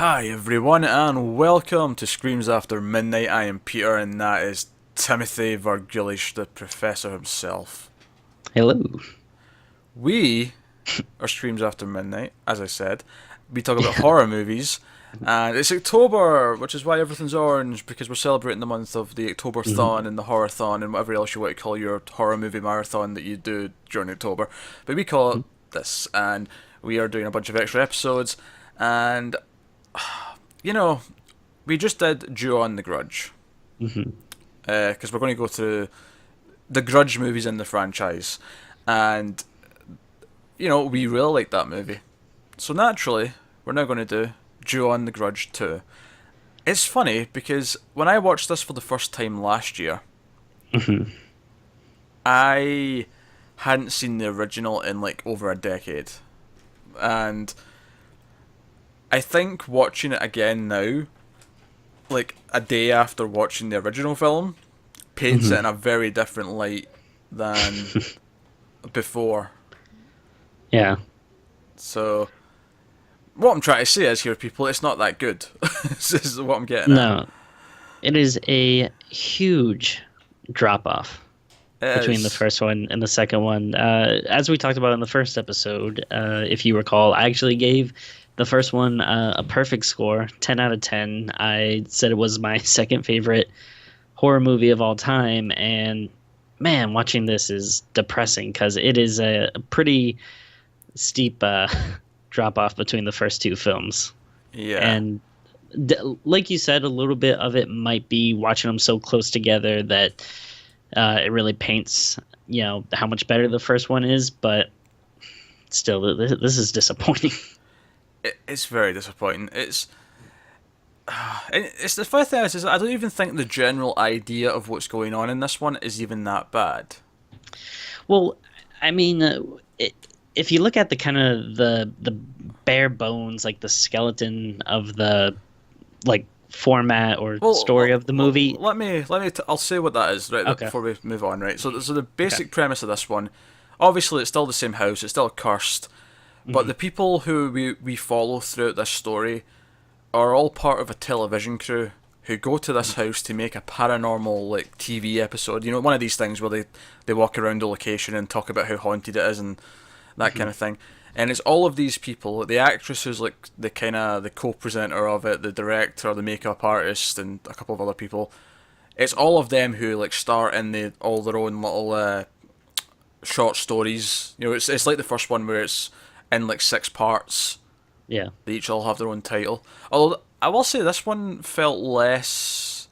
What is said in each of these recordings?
Hi everyone and welcome to Screams After Midnight. I am Peter and that is Timothy Virgilish, the professor himself. Hello. We are Screams After Midnight, as I said. We talk about horror movies and it's October, which is why everything's orange, because we're celebrating the month of the Mhm. October-thon and the horror-thon and whatever else you want to call your horror movie marathon that you do during October. But we call it this, and we are doing a bunch of extra episodes, and you know, we just did Ju-on the Grudge, Mhm. because we're going to go through the Grudge movies in the franchise, and we really like that movie. So naturally, we're now going to do Ju-on the Grudge 2. It's funny because when I watched this for the first time last year, Mhm. I hadn't seen the original in like over a decade, and I think watching it again now, like a day after watching the original film, paints it Mhm. in a very different light than before. Yeah. So what I'm trying to say is here, people, it's not that good. This is what I'm getting at. No, it is a huge drop off It between the is. first one and the second one. As we talked about in the first episode, if you recall, I actually gave the first one a perfect score, 10 out of 10. I said it was my second favorite horror movie of all time, and man, watching this is depressing because it is a pretty steep drop off between the first two films. Yeah. And like you said, a little bit of it might be watching them so close together that it really paints, how much better the first one is. But still, this is disappointing. It's very disappointing. It's the funny thing is I don't even think the general idea of what's going on in this one is even that bad. Well, I mean, it, if you look at the kind of the bare bones, like the skeleton of the like format or story of the movie. I'll say what that is right Okay. before we move on. Right, so the Okay. basic premise of this one, obviously, it's still the same house. It's still cursed, but Hmm. the people who we follow throughout this story are all part of a television crew who go to this house to make a paranormal like TV episode. You know, one of these things where they walk around the location and talk about how haunted it is and that Hmm. kind of thing. And it's all of these people. The actress who's like the co-presenter of it, the director, the makeup artist, and a couple of other people. It's all of them who like start in all their own little short stories. You know, it's like the first one where it's in like six parts. Yeah. They each all have their own title. Although I will say this one felt less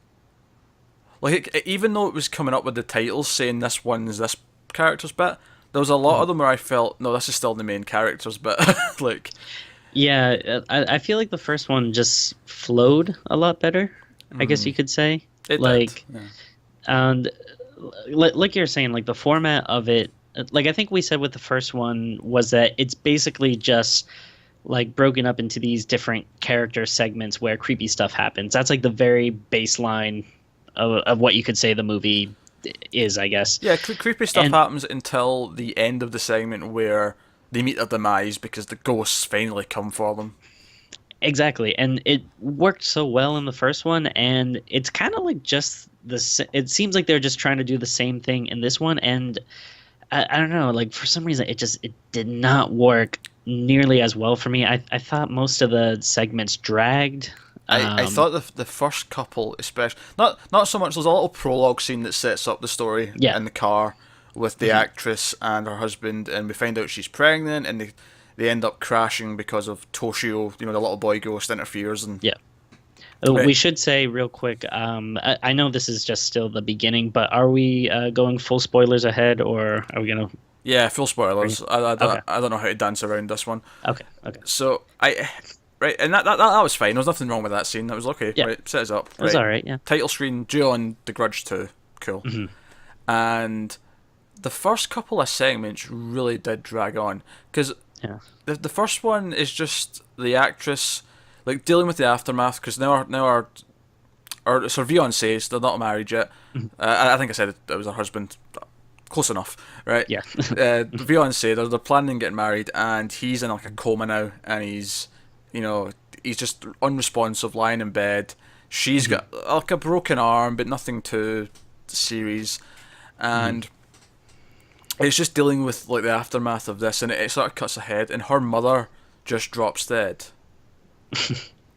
like even though it was coming up with the titles saying this one's this character's bit, there was a lot Mhm. of them where I felt no, this is still the main character's bit. Like, Yeah, I feel like the first one just flowed a lot better, I guess you could say. it did. Like, Yeah. and like you're saying, like the format of it, like I think we said with the first one was that it's basically just like broken up into these different character segments where creepy stuff happens. That's like the very baseline of what you could say the movie is, I guess. Yeah, creepy stuff And happens until the end of the segment where they meet their demise because the ghosts finally come for them. exactly, and it worked so well in the first one, and it's kind of like just it seems like they're just trying to do the same thing in this one, and I don't know, like for some reason it did not work nearly as well for me. I thought most of the segments dragged. I Um, thought the first couple, especially not so much. There's a little prologue scene that sets up the story yeah. in the car with the Mhm. actress and her husband, and we find out she's pregnant, and they end up crashing because of Toshio, the little boy ghost interferes and Yeah. right. We should say real quick. I know this is just still the beginning, but are we going full spoilers ahead, or are we gonna Yeah, full bring it? spoilers. Okay. I don't know how to dance around this one. Okay. Okay. So I right, and that was fine. There was nothing wrong with that scene. That was okay. Yeah. Right, set us up. It was Right, all right. Yeah. title screen. Ju-on the Grudge 2. Cool. Hmm. And the first couple of segments really did drag on because Yeah. the first one is just the actress like dealing with the aftermath because our it's her fiancés. They're not married yet. Mhm. I think I said it was her husband. Close enough, right? Yeah. Fiance, they're planning on getting married, and he's in like a coma now, and he's, you know, he's just unresponsive, lying in bed. She's got like a broken arm, but nothing too serious, and it's just dealing with like the aftermath of this, and it sort of cuts ahead, and her mother just drops dead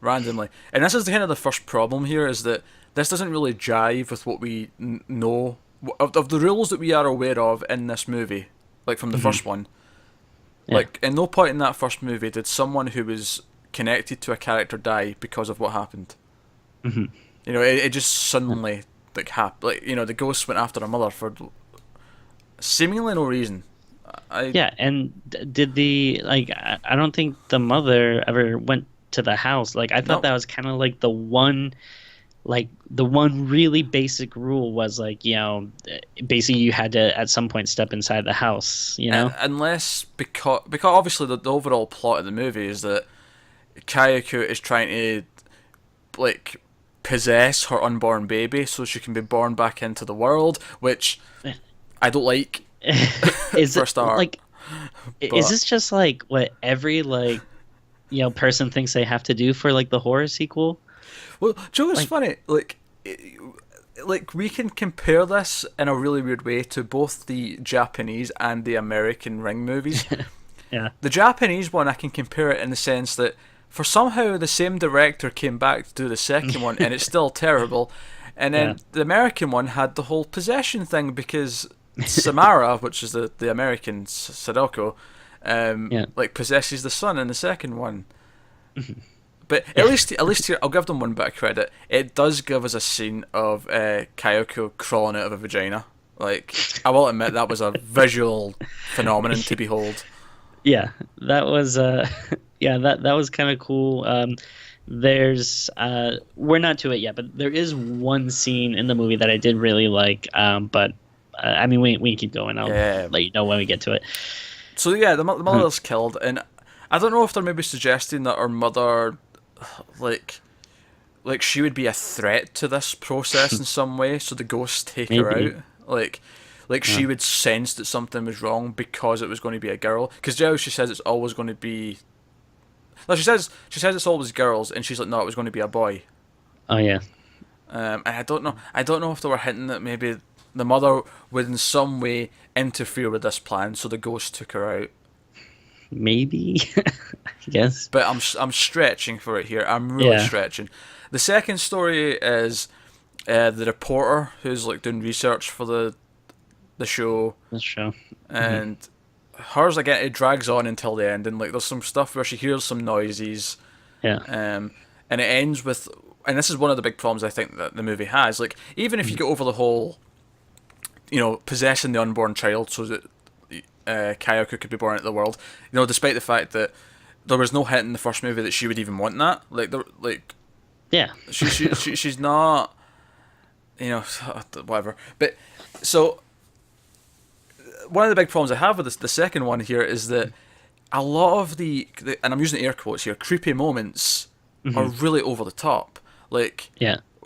randomly. And this is kind of the first problem here, is that this doesn't really jive with what we know of the rules that we are aware of in this movie, like from the first one. Yeah. Like, in no point in that first movie did someone who was connected to a character die because of what happened. You know, it just suddenly like happened. Like, you know, the ghost went after her mother for seemingly no reason. And did the I don't think the mother ever went to the house. Like, I thought that was kind of like the one really basic rule was, like, you know, basically you had to at some point step inside the house, you know, unless because obviously the overall plot of the movie is that Kayako is trying to like possess her unborn baby so she can be born back into the world, which I don't like. Is for a it start, like is this just like what every like, you know, person thinks they have to do for like the horror sequel? Well, Joe, it's funny. Like we can compare this in a really weird way to both the Japanese and the American Ring movies. Yeah. The Japanese one, I can compare it in the sense that for somehow the same director came back to do the second one, and it's still terrible. And then the American one had the whole possession thing because Samara, which is the American Sadako, like possesses the son in the second one. But at least here, I'll give them one bit of credit. It does give us a scene of Kayako crawling out of a vagina. Like, I will admit that was a visual phenomenon to behold. Yeah, that was that was kind of cool. There's we're not to it yet, but there is one scene in the movie that I did really like. But I mean, we can keep going. I'll let you know when we get to it. So yeah, the mother's killed, and I don't know if they're maybe suggesting that her mother, like she would be a threat to this process in some way, so the ghosts take her out. Like she would sense that something was wrong because it was going to be a girl. Because she says it's always going to be. No, she says it's always girls, and she's like, no, it was going to be a boy. Oh yeah. And I don't know if they were hinting that maybe the mother would in some way interfere with this plan, so the ghost took her out. Maybe, I guess. But I'm stretching for it here. I'm really stretching. The second story is the reporter who's like doing research for the show. And hers, again, it drags on until the end, and like there's some stuff where she hears some noises. And it ends with, and this is one of the big problems I think that the movie has. Like, even if you get over the whole, you know, possessing the unborn child so that Kayako could be born into the world, you know, despite the fact that there was no hint in the first movie that she would even want that. She's not, you know, whatever. But so one of the big problems I have with the second one here is that a lot of the and I'm using air quotes here, creepy moments are really over the top.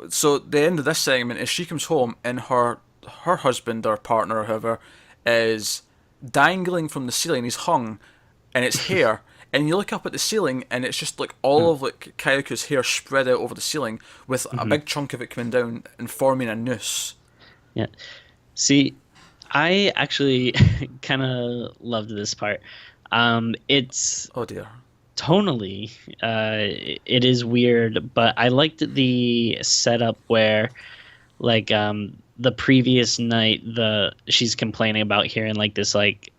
So the end of this segment is she comes home and her husband or partner or whoever is dangling from the ceiling. He's hung, and it's hair. And you look up at the ceiling, and it's just like all of like Kayako's hair spread out over the ceiling, with a big chunk of it coming down and forming a noose. Yeah. See, I actually kind of loved this part. It's tonally, it is weird, but I liked the setup where, like, the previous night, she's complaining about hearing like this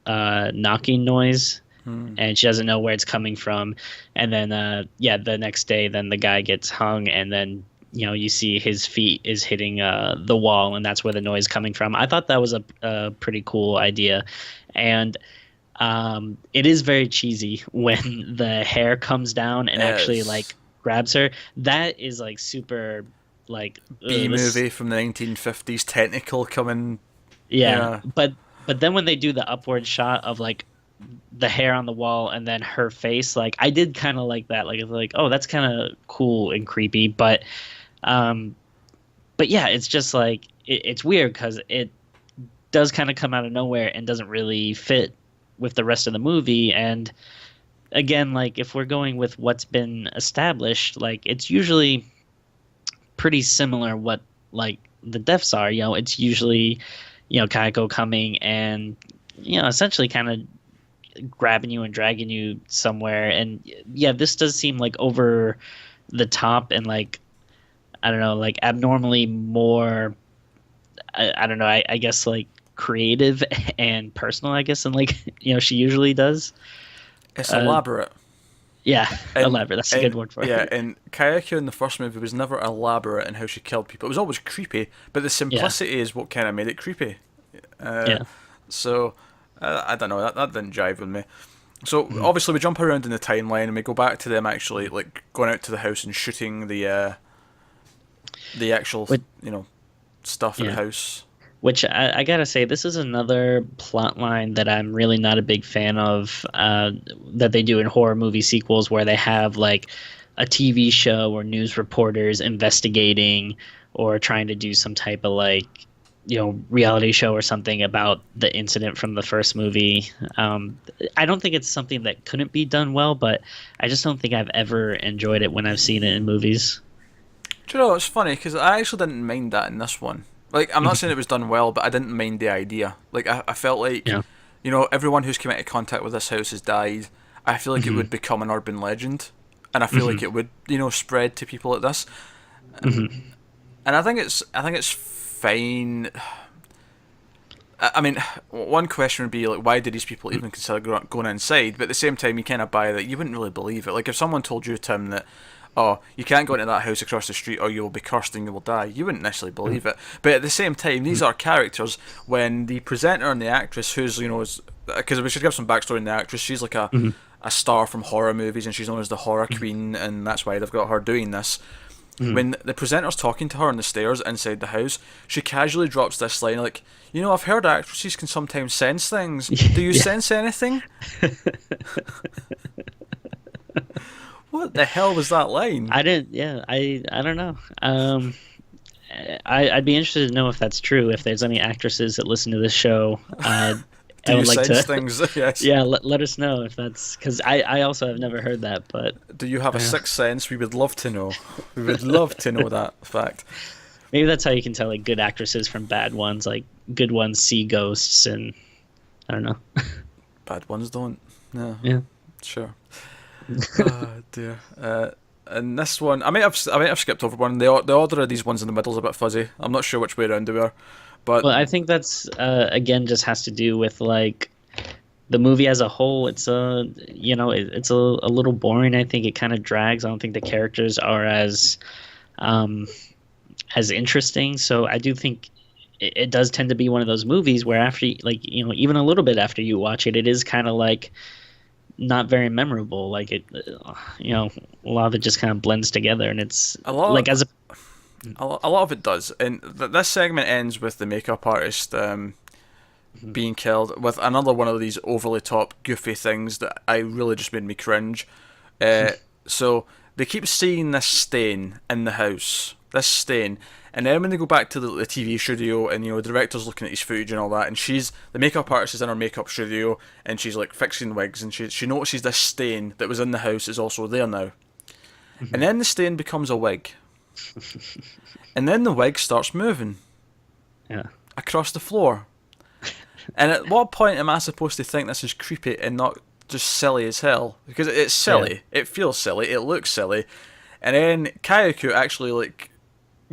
knocking noise, and she doesn't know where it's coming from. And then the next day, then the guy gets hung, and then, you know, you see his feet is hitting the wall, and that's where the noise is coming from. I thought that was a pretty cool idea, and it is very cheesy when the hair comes down and actually like grabs her. That is like super like B-movie from the 1950s, technical coming. Yeah. But then when they do the upward shot of like the hair on the wall and then her face, like I did kind of like that. Like oh, that's kind of cool and creepy. But yeah, it's just like it's weird because it does kind of come out of nowhere and doesn't really fit with the rest of the movie. And again, like if we're going with what's been established, like it's usually pretty similar what like the deaths are. You know, it's usually, Kayako coming and, essentially kind of grabbing you and dragging you somewhere. And yeah, this does seem like over the top and like, I don't know, like abnormally more, I don't know, I guess like creative and personal, I guess, and like, she usually does. It's Uh, elaborate. yeah, And, elaborate. That's a good and word for yeah, it. and Kayako in the first movie was never elaborate in how she killed people. It was always creepy, but the Yeah, simplicity is what kind of made it creepy. Uh, yeah. so I don't know, that didn't jive with me. So Mhm. obviously we jump around in the timeline and we go back to them actually like going out to the house and shooting the actual But stuff at the yeah. house. Which I gotta say, this is another plot line that I'm really not a big fan of, that they do in horror movie sequels, where they have like a TV show or news reporters investigating or trying to do some type of like, reality show or something about the incident from the first movie. I don't think it's something that couldn't be done well, but I just don't think I've ever enjoyed it when I've seen it in movies. Do you know, it's funny because I actually didn't mind that in this one. Like, I'm not saying it was done well, but I didn't mind the idea. Like, I felt like, Yeah. everyone who's come into contact with this house has died. I feel like it Hmm. would become an urban legend, and I feel Hmm. like it would, spread to people like this. Hmm. And I think it's fine. I mean, one question would be like, why did these people even consider going inside? But at the same time, you kind of buy that you wouldn't really believe it. Like if someone told you, Tim, that oh, you can't go into that house across the street or you will be cursed and you will die, you wouldn't necessarily believe it. But at the same time, these are characters. When the presenter and the actress, who's is because we should give some backstory on the actress, she's like Hmm. a star from horror movies and she's known as the horror queen, and that's why they've got her doing this. Hmm. When the presenter's talking to her on the stairs inside the house, she casually drops this line like, I've heard actresses can sometimes sense things. Do you Yeah. sense anything? What the hell was that line? I didn't. Yeah, I don't know. I'd be interested to know if that's true. If there's any actresses that listen to this show, Do I you would like sense to. things? Yes. Yeah, let us know if that's because I also have never heard that. But Do you have a sixth sense? We would love to know. We would love to know that fact. maybe that's how you can tell like good actresses from bad ones. Like good ones see ghosts, and I don't know. Bad ones don't. No, Yeah. sure. Oh dear. And this one, I might have skipped over one. The order of these ones in the middle is a bit fuzzy. I'm not sure which way around they were, but Well, I think that's again just has to do with like the movie as a whole. It's it's a little boring. I think it kind of drags. I don't think the characters are um, as interesting. So I do think it does tend to be one of those movies where after like even a little bit after you watch it, it is kind of like not very memorable. Like it, a lot of it just kind of blends together, and it's a lot. like as a A lot of it does, and this segment ends with the makeup artist being killed with another one of these overly top, goofy things that I really just made me cringe. Uh, so they keep seeing this stain in the house, this stain, and then when they go back to the TV studio and the director's looking at his footage and all that, and the makeup artist is in her makeup studio and she's like fixing wigs, and she notices this stain that was in the house is also there now, and then the stain becomes a wig. And then the wig starts moving yeah. across the floor. And at what point am I supposed to think this is creepy and not just silly as hell? Because it's silly. It feels silly. It looks silly. And then Kayako actually like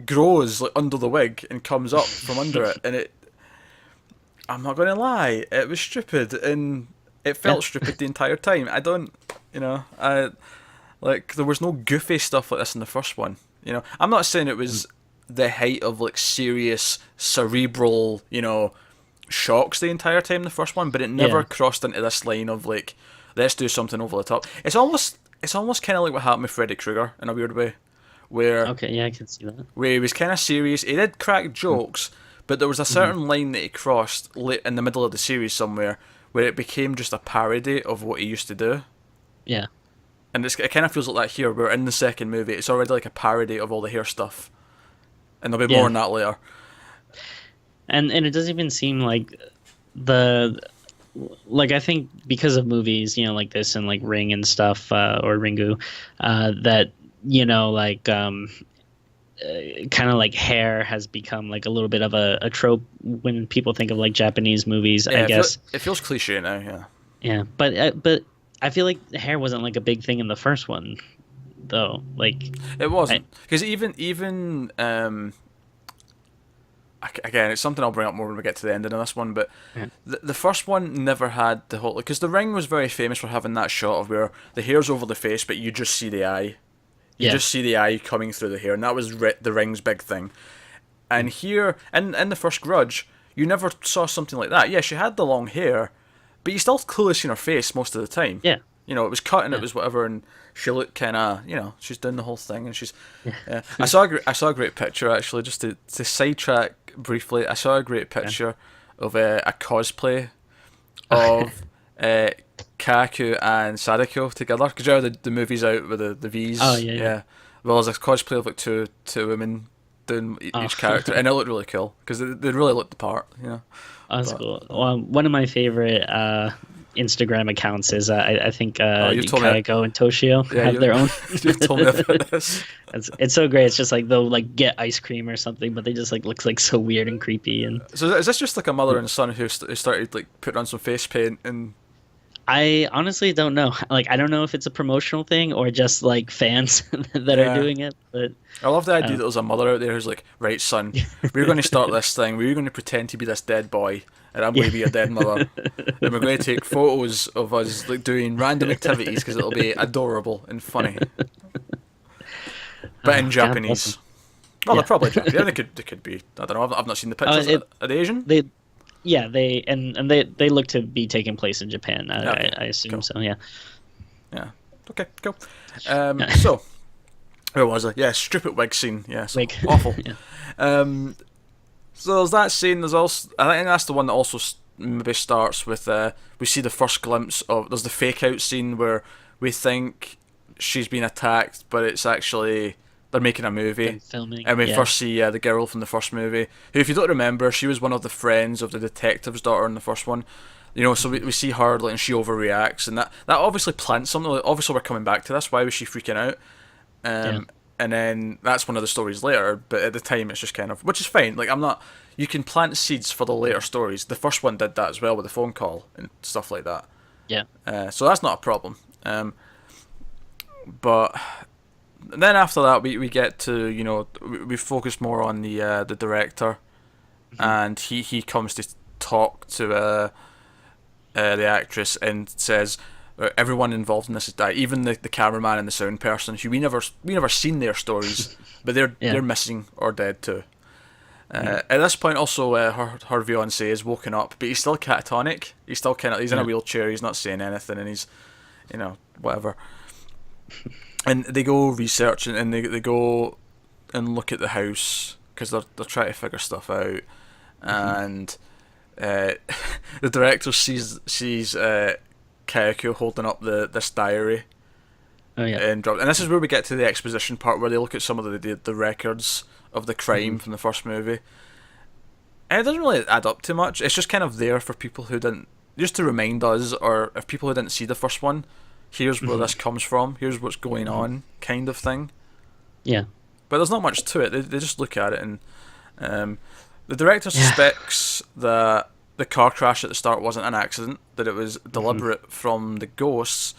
grows like under the wig and comes up from under it. And I'm not gonna lie, it was stupid and it Yeah. felt stupid the entire time. I don't, I like there was no goofy stuff like this in the first one. I'm not saying it was the height of like serious cerebral, shocks the entire time in the first one, but it never Yeah. crossed into this line of like, let's do something over the top. It's almost kind of like what happened with Freddy Krueger in a weird way, where Okay. Yeah, I can see that. he was kind of serious. He did crack jokes, but there was a Hmm. certain line that he crossed late in the middle of the series somewhere where it became just a parody of what he used to do. Yeah. And it kind of feels like that here, where in the second movie, it's already like a parody of all the hair stuff. And there'll be more Yeah. on that later. And it doesn't even seem like the like I think because of movies, like this and like Ring and stuff, or Ringu, that like kind of like hair has become like a little bit of a trope when people think of like Japanese movies, Yeah, I guess. it feels cliche now. Yeah, Yeah, but I feel like the hair wasn't like a big thing in the first one, though. Like, it I, wasn't because even again, it's something I'll bring up more when we get to the ending of this one. But yeah, the first one never had the whole, because The Ring was very famous for having that shot of where the hair's over the face, but you just see the eye. You yeah, just see the eye coming through the hair, and that was The Ring's big thing. And here, in the first Grudge, you never saw something like that. Yeah, she had the long hair, but you still clearly seen her face most of the time. yeah, It was cut and it yeah, was whatever, and she looked kind of, she's doing the whole thing, and she's. yeah. I saw a great picture actually, just to sidetrack briefly. I saw a great picture of a cosplay of Kayako and Sadako together, because the movie's out with the V's. Oh yeah, yeah. Well, there's a cosplay of like two women doing Oh, each character, and it looked really cool because they really looked the part. oh, that's But, cool. One of my favorite Instagram accounts is I think you've told me Kayako and Toshio have their own. You've told me about this. It's so great. It's just like they'll like get ice cream or something, but they just like looks like so weird and creepy. And So is this just like a mother and son who started like putting on some face paint and? I honestly don't know. Like I don't know if it's a promotional thing or just like fans that are Yeah. doing it. But I love the idea that there's a mother out there who's like, right, son, we're going to start this thing. We're going to pretend to be this dead boy, and I'm going to be a dead mother, and we're going to take photos of us like doing random activities because it'll be adorable and funny, but in God Japanese. bless 'em. Well, Yeah. they're probably Japanese. Yeah, they could be. I don't know. I've not seen the pictures. Are they Asian? They yeah they look to be taking place in Japan. Okay, I assume cool. so. Yeah. Yeah. Okay. Cool. So where was I? Yeah, stupid wig scene. Yeah, so Wig. awful. Yeah. So there's that scene. There's also, I think that's the one that also maybe starts with we see the first glimpse of, there's the fake out scene where we think she's been attacked, but it's actually they're making a movie. Been filming. And we Yeah. first see the girl from the first movie, who, if you don't remember, she was one of the friends of the detective's daughter in the first one. So we see her, like, and she overreacts, and that obviously plants something. Like, obviously, we're coming back to this. Why was she freaking out? Yeah. And then that's one of the stories later, but at the time it's just kind of, which is fine. Like, I'm not, you can plant seeds for the later stories. The first one did that as well with the phone call and stuff like that. Yeah. So that's not a problem. But then after that, we get to, we focus more on the director, and he comes to talk to the actress and says, everyone involved in this has died, even the cameraman and the sound person, who we never seen their stories, but they're missing or dead too. At this point, also her fiancé is woken up, but he's still catatonic. He's still he's in a wheelchair. He's not saying anything, and he's, whatever. And they go research, and they go and look at the house because they're trying to figure stuff out, and the director sees Kayako holding up this diary. Oh yeah. And this is where we get to the exposition part, where they look at some of the records of the crime from the first movie. And it doesn't really add up too much. It's just kind of there for people who didn't, just to remind us, or if people who didn't see the first one, here's where this comes from, here's what's going on, kind of thing. Yeah. But there's not much to it. They just look at it, and the director suspects that the car crash at the start wasn't an accident, that it was deliberate from the ghosts,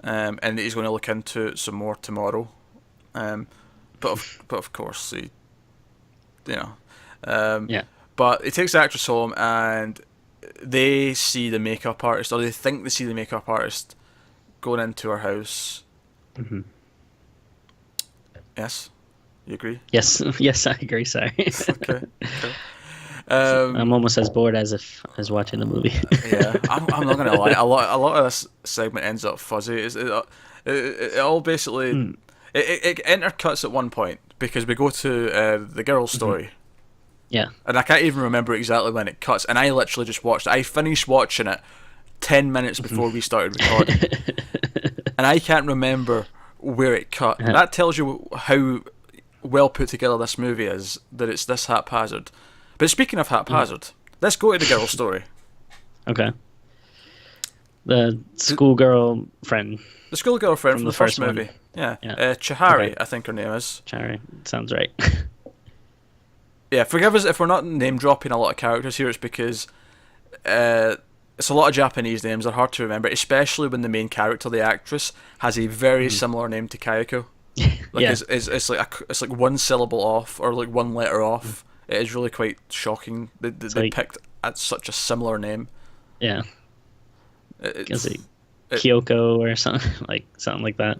and that he's going to look into it some more tomorrow. But of course, Yeah. But he takes the actress home, and they see the makeup artist, or they think they see the makeup artist going into her house. Mm-hmm. Yes, you agree? Yes. Yes, I agree. Sorry. Okay. I'm almost as bored as watching the movie. Yeah, I'm not gonna lie. A lot of this segment ends up fuzzy. It all basically it intercuts at one point because we go to the girl's story. Yeah. And I can't even remember exactly when it cuts. And I literally just watched it. I finished watching it 10 minutes before we started recording, and I can't remember where it cut. That tells you how well put together this movie is. That it's this haphazard. But speaking of haphazard, let's go to the girl's story. Okay. The schoolgirl friend The schoolgirl friend from from the the first first one. movie. Yeah. Yeah. Chihari, Okay. I think her name is. Chiharu. Sounds right. Yeah, forgive us if we're not name dropping a lot of characters here. It's because it's a lot of Japanese names. They're hard to remember, especially when the main character, the actress, has a very similar name to Kayako. Like Yeah. it's like it's like one syllable off or like one letter off. It is really quite shocking. They like- picked at such a similar name. Yeah. It, Is it, it Kyoko or something something like that?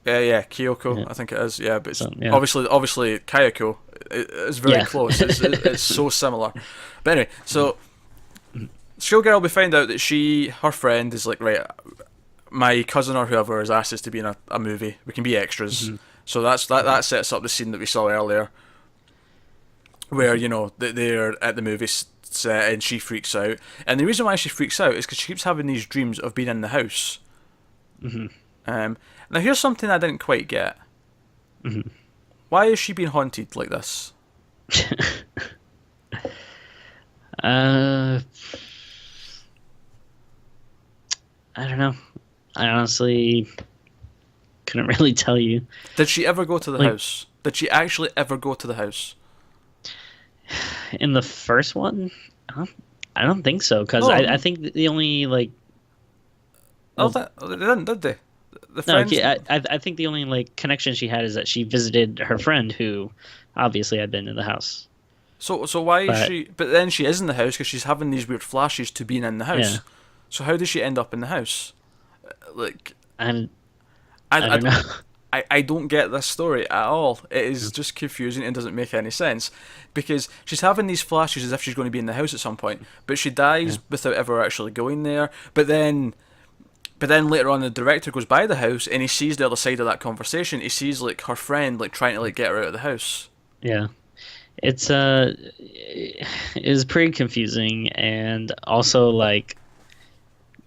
yeah, Kyoko, Yeah. I think it is. Yeah, but it's Yeah. obviously Kayako is very Yeah. close. It's so similar. But anyway, so Schoolgirl, we find out that her friend is like, right, my cousin or whoever has asked us to be in a movie. We can be extras. So that sets up the scene that we saw earlier, where they're at the movie set and she freaks out. And the reason why she freaks out is because she keeps having these dreams of being in the house. Now here's something I didn't quite get. Why is she being haunted like this? I don't know. I honestly couldn't really tell you. Did she ever go to the Like- house? Did she actually ever go to the house? In the first one, I don't think so. Because No. I think the only like Oh, they didn't, did they? The no, friends. I think the only like connection she had is that she visited her friend who obviously had been in the house. So why is But- she? But then she is in the house because she's having these weird flashes to being in the house. Yeah. So how does she end up in the house? Like And I I don't know. I don't get this story at all. It is just confusing and doesn't make any sense because she's having these flashes as if she's going to be in the house at some point, but she dies without ever actually going there. But then later on, the director goes by the house and he sees the other side of that conversation. He sees like her friend like trying to like get her out of the house. Yeah. It's is pretty confusing and also like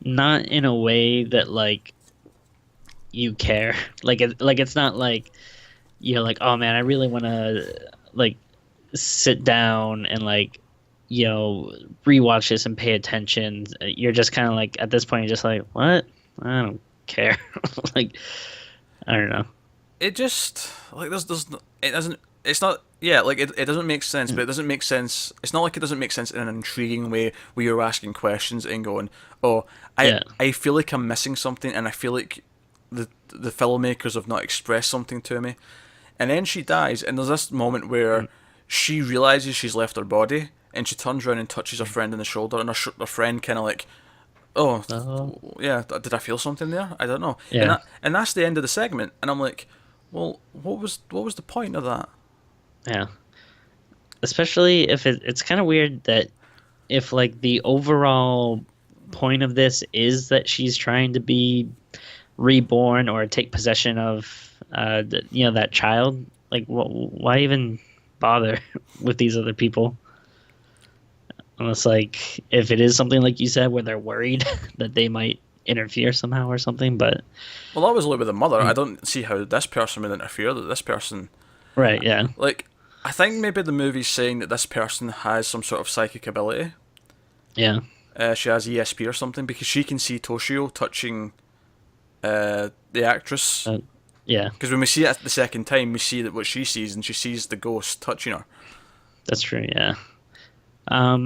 not in a way that like you care. Like it's not like you're like, "Oh man, I really want to like sit down and like rewatch this and pay attention." You're just kind of like at this point you're just like, "What? I don't care." Like I don't know. It just like it doesn't. It's not. Yeah, like it doesn't make sense, but it doesn't make sense. It's not like it doesn't make sense in an intriguing way where you're asking questions and going, "Oh, I feel like I'm missing something," and I feel like the filmmakers have not expressed something to me. And then she dies, and there's this moment where she realizes she's left her body, and she turns around and touches her friend on the shoulder, and her friend kind of like, "Oh, yeah, did I feel something there? I don't know." Yeah. And that's the end of the segment, and I'm like, well, what was the point of that? Yeah. Especially if it's kind of weird that if like the overall point of this is that she's trying to be reborn or take possession of that child, like why even bother with these other people? Unless like if it is something like you said where they're worried that they might interfere somehow or something, but Well, that was only with the mother. I don't see how this person would interfere. That this person, right, yeah. like, I think maybe the movie's saying that this person has some sort of psychic ability. Yeah. She has ESP or something because she can see Toshio touching the actress. Yeah. Because when we see it the second time, we see that what she sees, and she sees the ghost touching her. That's true, yeah. I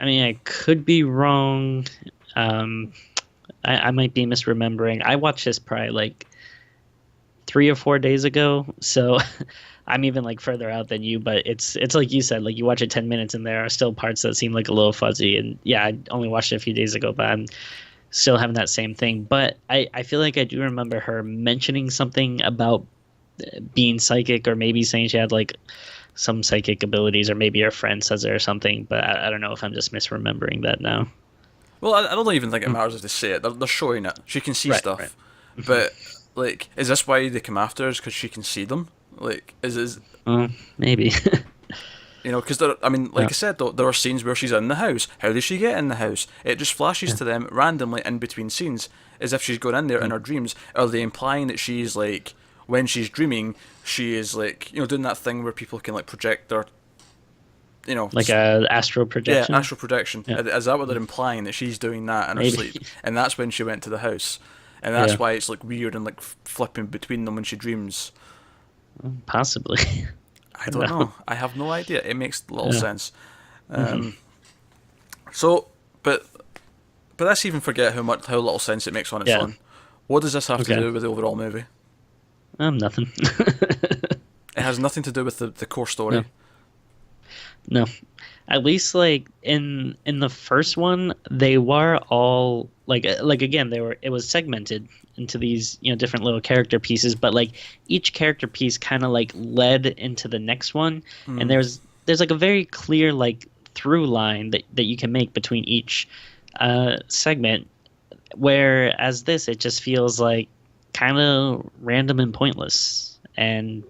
mean, I could be wrong. I might be misremembering. I watched this probably like 3 or 4 days ago, so I'm even like further out than you. But it's like you said, like you watch it 10 minutes and there are still parts that seem like a little fuzzy. And yeah, I only watched it a few days ago, but I'm still having that same thing. But I feel like I do remember her mentioning something about being psychic, or maybe saying she had like some psychic abilities, or maybe her friend says it or something. But I don't know if I'm just misremembering that now. Well, I don't even think it matters if they say it. They're showing it. She can see stuff. Right. But, like, is this why they come after us? Because she can see them? Like, is Maybe. you know, because I mean, like I said, though, there are scenes where she's in the house. How does she get in the house? It just flashes to them randomly in between scenes, as if she's going in there in her dreams. Are they implying that she's like, when she's dreaming, she is like, doing that thing where people can like project their Like a astral yeah, projection. astral projection. Yeah. Is that what they're implying, that she's doing that in her Maybe. sleep, and that's when she went to the house, and that's Yeah. why it's like weird and like flipping between them when she dreams. Possibly. I don't know. I have no idea. It makes little Yeah. sense. So, but let's even forget how little sense it makes on its Yeah. own. What does this have to Okay. do with the overall movie? Nothing. It has nothing to do with the core story. No. At least like in the first one, they were all like again, it was segmented into these, different little character pieces, but like each character piece kind of like led into the next one, and there's like a very clear like through line that you can make between each segment, whereas this, it just feels like kind of random and pointless. And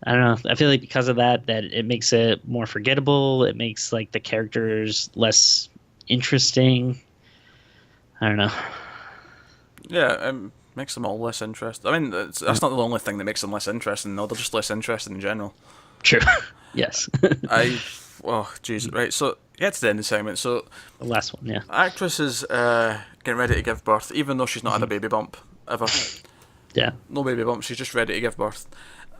I don't know, I feel like because of that it makes it more forgettable. It makes like the characters less interesting. I don't know. Yeah, it makes them all less interesting. I mean, that's not the only thing that makes them less interesting. No, they're just less interesting in general. True. Yes. Oh, jeez. Right, so get to the end of the segment. So The last one, yeah. actress is getting ready to give birth, even though she's not had a baby bump ever. Yeah. No baby bump. She's just ready to give birth.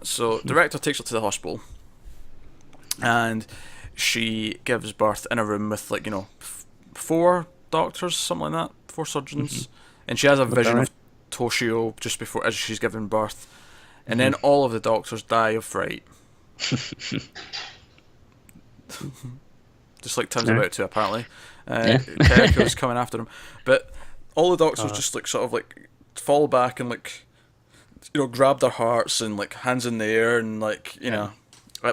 So director takes her to the hospital, and she gives birth in a room with like 4 doctors, something like that, 4 surgeons, and she has a vision of Toshio just before as she's giving birth, and then all of the doctors die of fright. Just like Tim's about to, apparently. Kayako's coming after him, but all the doctors just like sort of like fall back and like grab their hearts and like hands in the air and like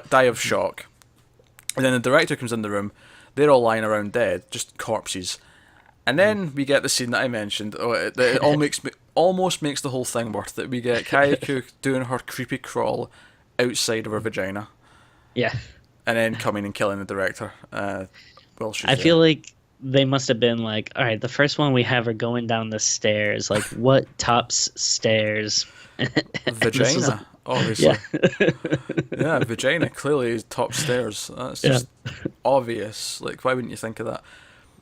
die of shock. And then the director comes in the room. They're all lying around dead, just corpses. And then we get the scene that I mentioned. It all almost makes the whole thing worth it. We get Kayako doing her creepy crawl outside of her vagina. Yeah. And then coming and killing the director. Well, she's I feel like they must have been like, all right, the first one we have her going down the stairs. Like, what tops stairs? Vagina, obviously. Yeah, vagina clearly is top stairs. That's just obvious. Like, why wouldn't you think of that?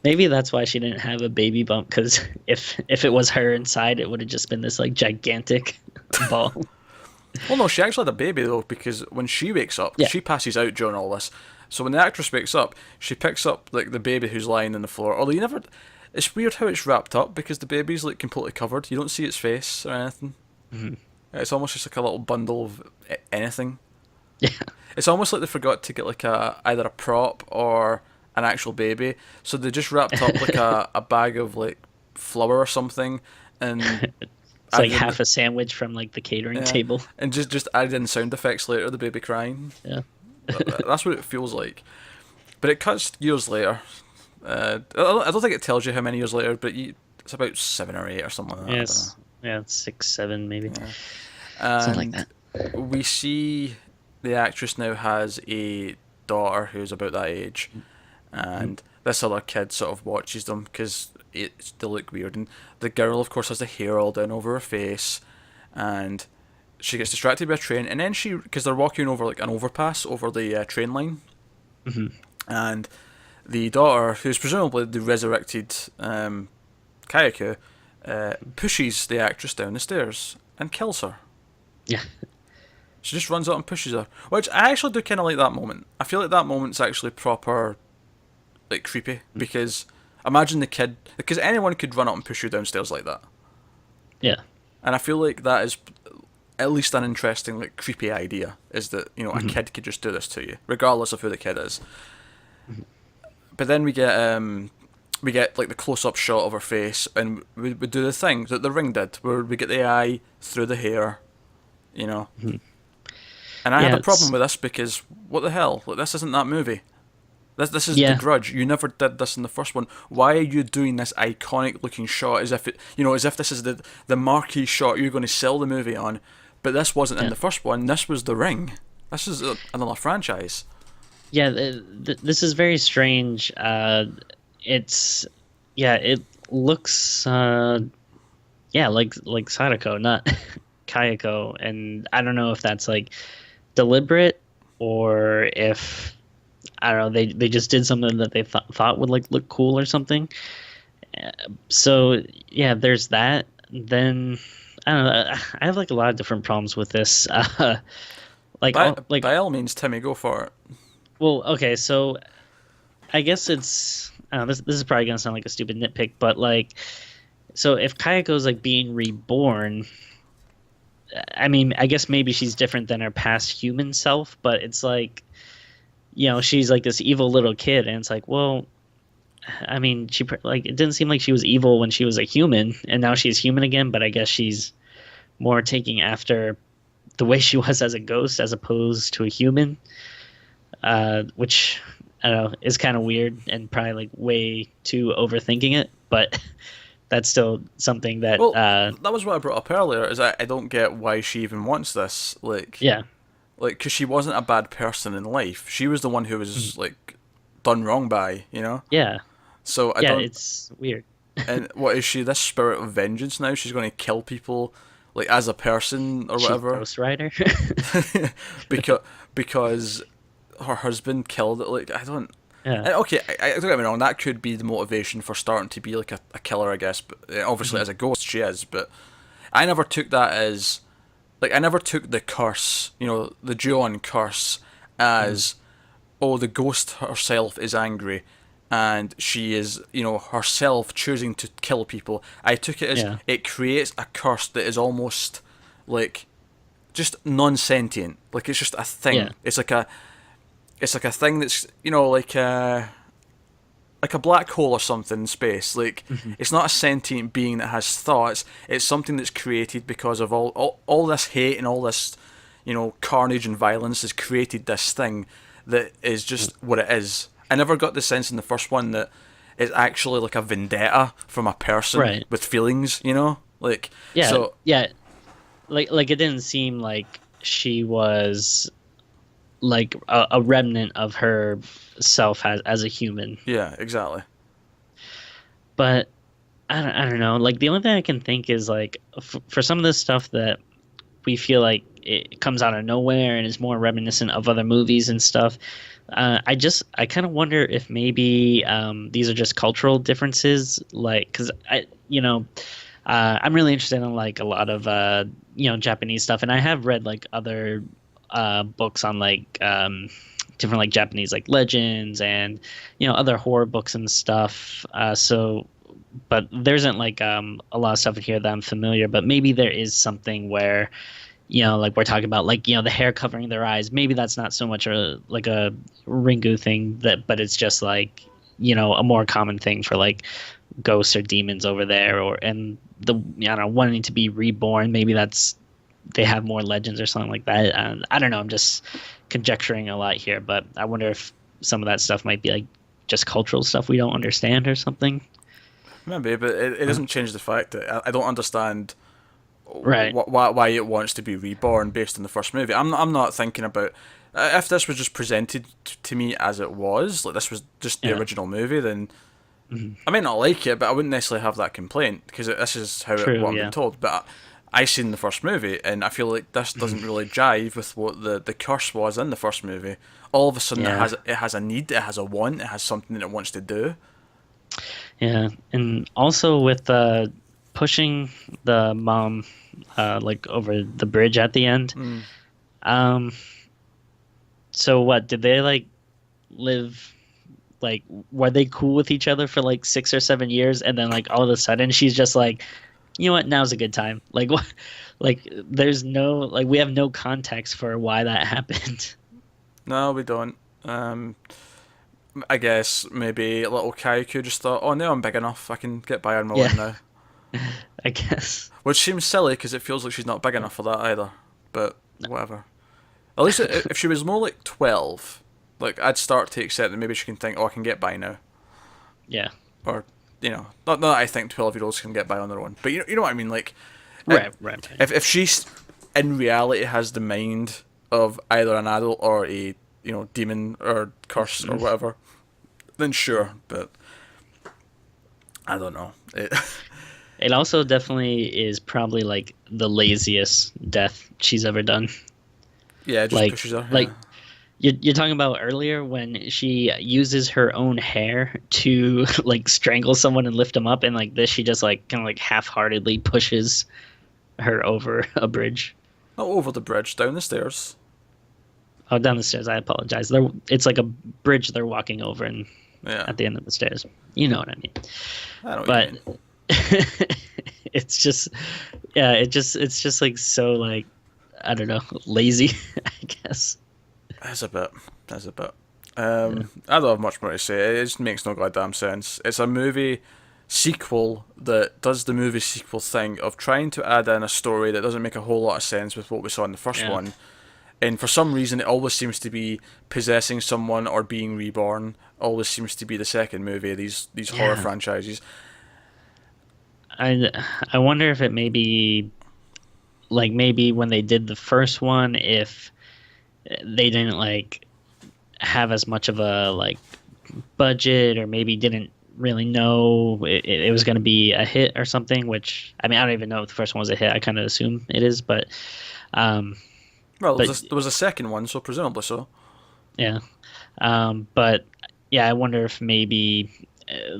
Maybe that's why she didn't have a baby bump, because if it was her inside, it would have just been this like gigantic ball. Well, no, she actually had a baby though, because when she wakes up, she passes out during all this. So when the actress wakes up, she picks up like the baby who's lying on the floor. Although you never, it's weird how it's wrapped up because the baby's like completely covered. You don't see its face or anything. Mm-hmm. It's almost just like a little bundle of anything. Yeah. It's almost like they forgot to get like either a prop or an actual baby, so they just wrapped up like a bag of like flour or something, and it's like half a sandwich from like the catering table, and just added in sound effects later, the baby crying. Yeah. That's what it feels like. But it cuts years later. I don't think it tells you how many years later, but it's about 7 or 8 or something like that. Yes. Yeah, 6, 7 maybe. Yeah. Something like that. We see the actress now has a daughter who's about that age, and this other kid sort of watches them because they look weird, and the girl of course has the hair all down over her face, and she gets distracted by a train, and then because they're walking over like an overpass over the train line, and the daughter, who's presumably the resurrected Kayako, pushes the actress down the stairs and kills her. Yeah. She just runs out and pushes her, which I actually do kind of like that moment. I feel like that moment's actually proper, like, creepy, because imagine the kid, because anyone could run up and push you downstairs like that. Yeah. And I feel like that is at least an interesting, like, creepy idea, is that, a kid could just do this to you, regardless of who the kid is. But then we get like the close-up shot of her face, and we do the thing that the Ring did, where we get the eye through the hair, And I have a problem with this because what the hell? Like, this isn't that movie. This is The Grudge. You never did this in the first one. Why are you doing this iconic-looking shot as if this is the marquee shot you're going to sell the movie on? But this wasn't in the first one. This was The Ring. This is another franchise. Yeah, this is very strange. It looks like Sadako, not Kayako, and I don't know if that's like deliberate or if I don't know, they just did something that they thought would like look cool or something. So yeah, there's that. Then I don't know. I have like a lot of different problems with this. By all means, Timmy, go for it. Well, okay, so I guess it's this is probably gonna sound like a stupid nitpick, but like, so if Kayako's like being reborn, I mean, I guess maybe she's different than her past human self, but it's like, she's like this evil little kid, and it's like, well, I mean, like it didn't seem like she was evil when she was a human, and now she's human again, but I guess she's more taking after the way she was as a ghost as opposed to a human, which I don't know is kind of weird and probably like way too overthinking it, but that's still something that. Well, that was what I brought up earlier. Is I don't get why she even wants this. Like, Yeah, like because she wasn't a bad person in life. She was the one who was like done wrong by, yeah, So I yeah. don't. It's weird. And what is she? This spirit of vengeance now? She's going to kill people, like as a person or whatever. Ghost Rider. because her husband killed it. Like I don't. Yeah. Okay, I don't get me wrong. That could be the motivation for starting to be like a killer, I guess. But obviously, as a ghost, she is. But I never took that as like I never took the curse, the Ju-on curse, as oh the ghost herself is angry, and she is herself choosing to kill people. I took it as it creates a curse that is almost like just non-sentient. Like it's just a thing. Yeah. It's like a thing that's like a black hole or something in space. Like it's not a sentient being that has thoughts. It's something that's created because of all this hate and all this carnage and violence has created this thing that is just what it is. I never got the sense in the first one that it's actually like a vendetta from a person with feelings. Like Yeah. So yeah. Like it didn't seem like she was like a remnant of her self as a human. yeah, exactly. But I don't know. Like the only thing I can think is like for some of this stuff that we feel like it comes out of nowhere and is more reminiscent of other movies and stuff. I kind of wonder if maybe these are just cultural differences. Like, because I'm really interested in like a lot of Japanese stuff, and I have read like other books on like different like Japanese like legends and other horror books and stuff. But there isn't like a lot of stuff in here that I'm familiar. But maybe there is something where like we're talking about like the hair covering their eyes. Maybe that's not so much a Ringu thing but it's just like a more common thing for like ghosts or demons over there, and the wanting to be reborn. Maybe that's they have more legends or something like that. I don't know. I'm just conjecturing a lot here, but I wonder if some of that stuff might be like just cultural stuff we don't understand or something. Maybe, but it doesn't change the fact that I don't understand Right. why it wants to be reborn based on the first movie. I'm not thinking about if this was just presented to me as it was, like this was just the original movie, then I may not like it, but I wouldn't necessarily have that complaint because this is what I'm being told. But I seen the first movie, and I feel like this doesn't really jive with what the curse was in the first movie. All of a sudden, it has a need, it has a want, it has something that it wants to do. Yeah, and also with pushing the mom like over the bridge at the end. So what did they like live? Like, were they cool with each other for like 6 or 7 years, and then like all of a sudden she's just like, you know what, now's a good time. Like what? Like there's no like we have no context for why that happened. No, we don't. I guess maybe little Kayako just thought, oh no, I'm big enough, I can get by on my own now. I guess. Which seems silly because it feels like she's not big enough for that either. But whatever. At least if she was more like 12, like I'd start to accept that maybe she can think, oh, I can get by now. Yeah. Or not that I think 12-year-olds can get by on their own, but you know what I mean. Like, right. If she's in reality has the mind of either an adult or a demon or curse or whatever, then sure. But I don't know. It also definitely is probably like the laziest death she's ever done. Yeah, just like pushes her. like You're talking about earlier when she uses her own hair to like strangle someone and lift them up, and like this, she just like kind of like half-heartedly pushes her over a bridge. Not over the bridge, down the stairs. Oh, down the stairs. I apologize. It's like a bridge they're walking over, and Yeah, at the end of the stairs. You know what I mean. I know what you But mean. it's just, yeah, it's just like so like I don't know, lazy, I guess. That's a bit. That's a bit. Yeah. I don't have much more to say. It just makes no goddamn sense. It's a movie sequel that does the movie sequel thing of trying to add in a story that doesn't make a whole lot of sense with what we saw in the first Yeah. one. And for some reason, it always seems to be possessing someone or being reborn. Always seems to be the second movie of these horror Yeah. franchises. I I wonder if it maybe like maybe when they did the first one, if they didn't like have as much of a like budget, or maybe didn't really know it was going to be a hit or something. Which I mean, I don't even know if the first one was a hit. I kind of assume it is, um, Well, but there was a second one, so presumably so. yeah, but yeah, I wonder if maybe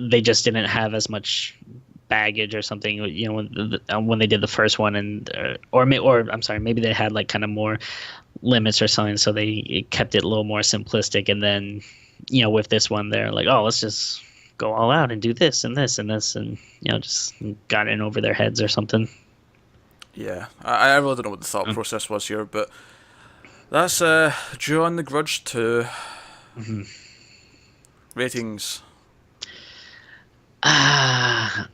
they just didn't have as much baggage or something, you know, when they did the first one, and or I'm sorry, maybe they had like kind of more limits or something, so they kept it a little more simplistic, and then you know with this one they're like, oh, let's just go all out and do this and this and this, and you know just got in over their heads or something. Yeah, I really don't know what the thought process was here, but that's Joe and the Grudge 2 Mhm. ratings. Ah,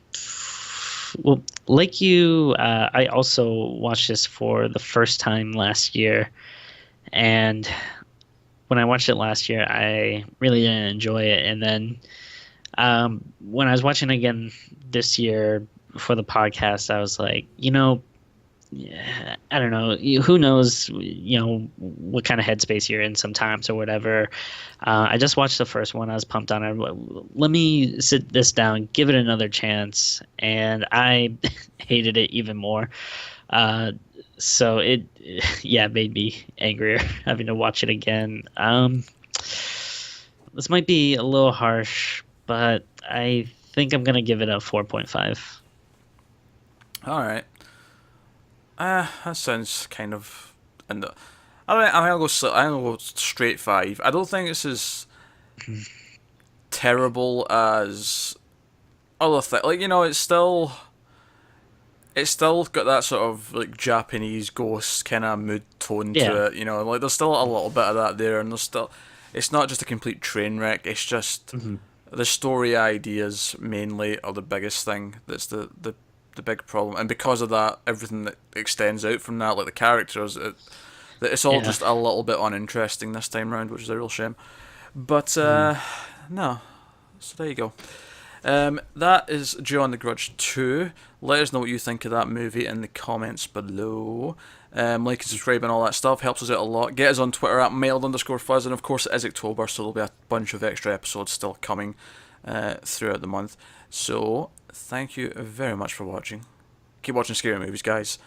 well, like you, I also watched this for the first time last year, and when I watched it last year, I really didn't enjoy it. And then when I was watching again this year for the podcast, I was like, you know, yeah, I don't know. Who knows? You know what kind of headspace you're in sometimes or whatever. I just watched the first one. I was pumped on it. Let me sit this down, give it another chance, and I hated it even more. Uh, so it, yeah, made me angrier having to watch it again. This might be a little harsh, but I think I'm gonna give it a 4.5. All right. That sounds kind of. And I'll go. I'll go straight 5. I don't think it's as terrible as other things. Like it's still got that sort of like Japanese ghost kind of mood tone Yeah. to it. Like there's still a little bit of that there, and there's still. It's not just a complete train wreck. It's just Hmm. the story ideas mainly are the biggest thing. That's the big problem, and because of that, everything that extends out from that, like the characters, it's all Yeah. just a little bit uninteresting this time round, which is a real shame. But Mhm. no, so there you go. That is Joe and the Grudge 2. Let us know what you think of that movie in the comments below. Like and subscribe and all that stuff helps us out a lot. Get us on Twitter at mailed_fuzz, and of course it is October, so there'll be a bunch of extra episodes still coming throughout the month. So thank you very much for watching. Keep watching scary movies, guys.